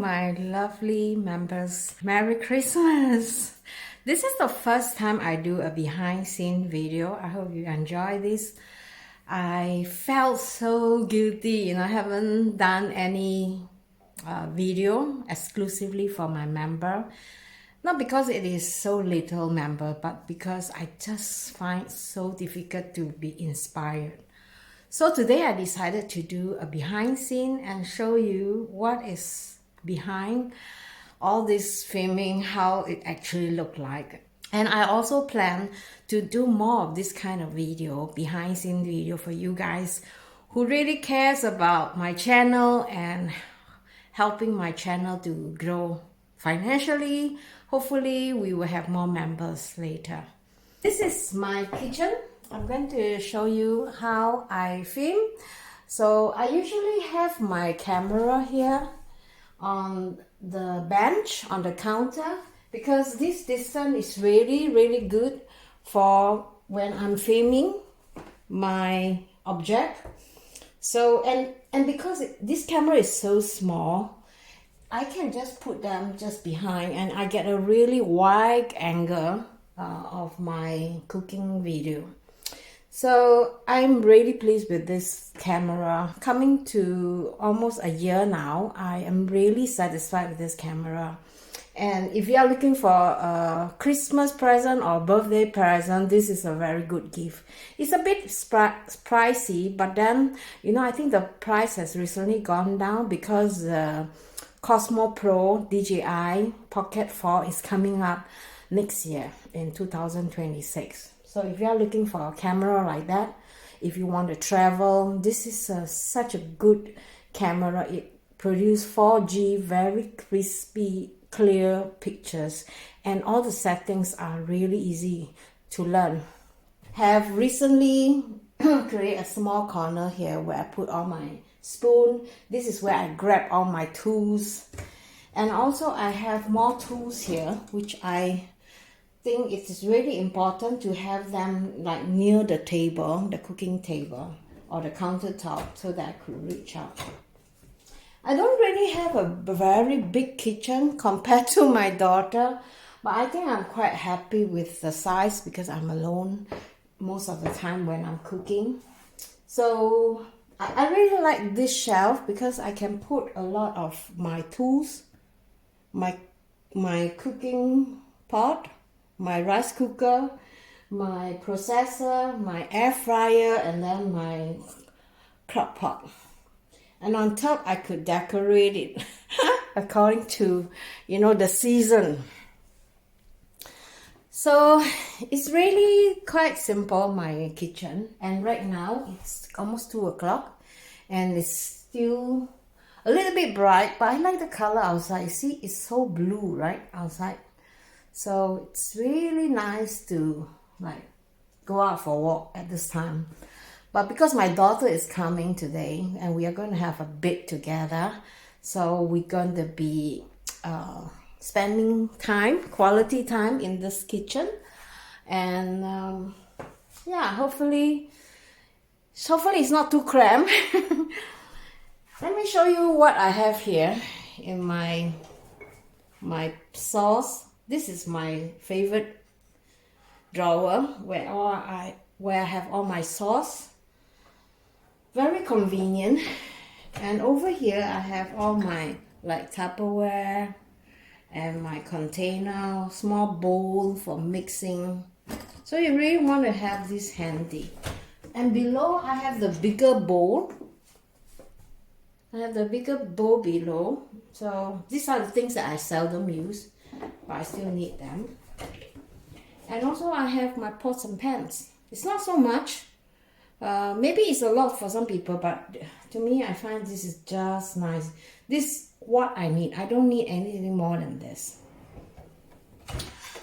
my lovely members. Merry Christmas! This is the first time I do a behind scene video. I hope you enjoy this. I felt so guilty, I haven't done any video exclusively for my member. Not because it is so little member, but because I just find it so difficult to be inspired. So today I decided to do a behind scene and show you what is behind all this filming, how it actually looked like. And I also plan to do more of this kind of video, behind scene video, for you guys who really cares about my channel and helping my channel to grow financially. Hopefully we will have more members later. This is my kitchen. I'm going to show you how I film. So I usually have my camera here on the bench on the counter because this distance is really good for when I'm filming my object. So and because this camera is so small, I can just put them just behind and I get a really wide angle of my cooking video. So I'm really pleased with this camera. Coming to almost a year now, I am really satisfied with this camera. And if you are looking for a Christmas present or birthday present, this is a very good gift. It's a bit pricey, but then, I think the price has recently gone down because the Cosmo Pro DJI Pocket 4 is coming up next year in 2026. So if you are looking for a camera like that, if you want to travel, this is such a good camera. It produces 4G, very crispy, clear pictures, and all the settings are really easy to learn. Have recently created a small corner here where I put all my spoon. This is where I grab all my tools. And also I have more tools here, which I think it is really important to have them like near the table, the cooking table or the countertop, so that I could reach out. I don't really have a very big kitchen compared to my daughter, but I think I'm quite happy with the size because I'm alone most of the time when I'm cooking. So I really like this shelf because I can put a lot of my tools, my cooking pot, my rice cooker, my processor, my air fryer, and then my crock pot. And on top, I could decorate it according to, the season. So it's really quite simple, my kitchen. And right now, it's almost 2 o'clock. And it's still a little bit bright, but I like the color outside. See, it's so blue, right, outside. So it's really nice to go out for a walk at this time. But because my daughter is coming today and we are going to have a bit together, so we're going to be spending time, quality time in this kitchen. And hopefully it's not too cramped. Let me show you what I have here in my sauce. This is my favorite drawer where I have all my sauce. Very convenient. And over here I have all my Tupperware and my container, small bowl for mixing. So you really want to have this handy. And below I have the bigger bowl. I have the bigger bowl below. So these are the things that I seldom use, but I still need them. And also I have my pots and pans. It's not so much. Maybe it's a lot for some people, but to me I find this is just nice. This is what I need. I don't need anything more than this.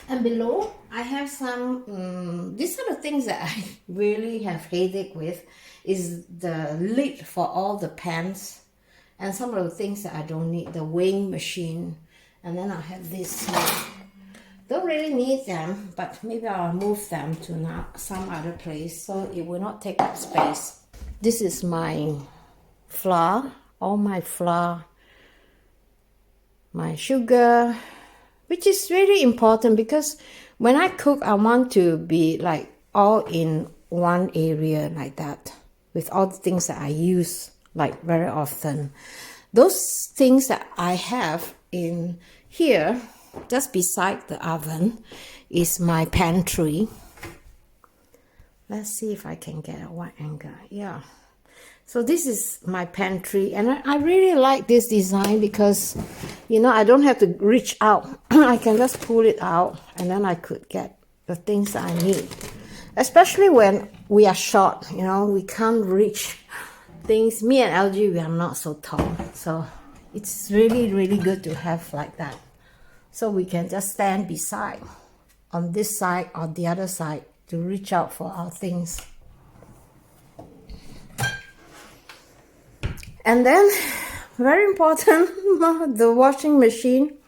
And below I have some, these are the things that I really have headache with, is the lid for all the pans and some of the things that I don't need, the weighing machine. And then I have this here. Don't really need them, but maybe I'll move them to some other place so it will not take up space. This is my flour, all my flour my sugar, which is really important because when I cook, I want to be like all in one area like that with all the things that I use like very often. Those things that I have in here, just beside the oven, is my pantry. Let's see if I can get a wide angle. Yeah. So this is my pantry, and I really like this design because, you know, I don't have to reach out. I can just pull it out, and then I could get the things that I need. Especially when we are short, you know, we can't reach things. Me and LG, we are not so tall. So it's really, really good to have like that. So we can just stand beside on this side or the other side to reach out for our things. And then, very important, the washing machine.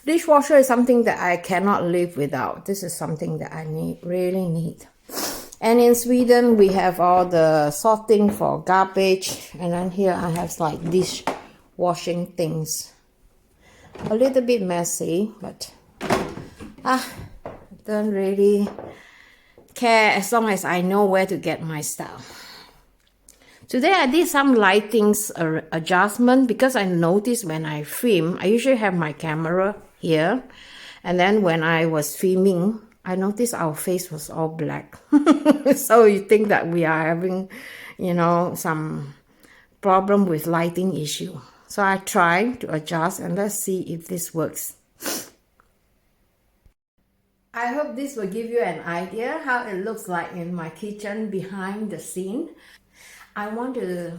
Dishwasher is something that I cannot live without. This is something that I really need. And in Sweden, we have all the sorting for garbage. And then here I have like dish washing things. A little bit messy, but I don't really care as long as I know where to get my stuff. Today I did some lightings adjustment because I noticed when I film, I usually have my camera here. And then when I was filming, I noticed our face was all black. So you think that we are having, you know, some problem with lighting issue. So I try to adjust and let's see if this works. I hope this will give you an idea how it looks like in my kitchen behind the scene. I want to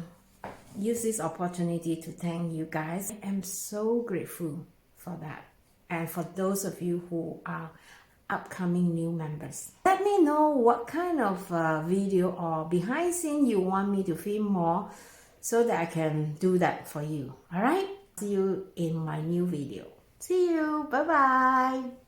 use this opportunity to thank you guys. I am so grateful for that. And for those of you who are upcoming new members. Let me know what kind of video or behind scene you want me to film more so that I can do that for you. Alright? See you in my new video. See you. Bye-bye.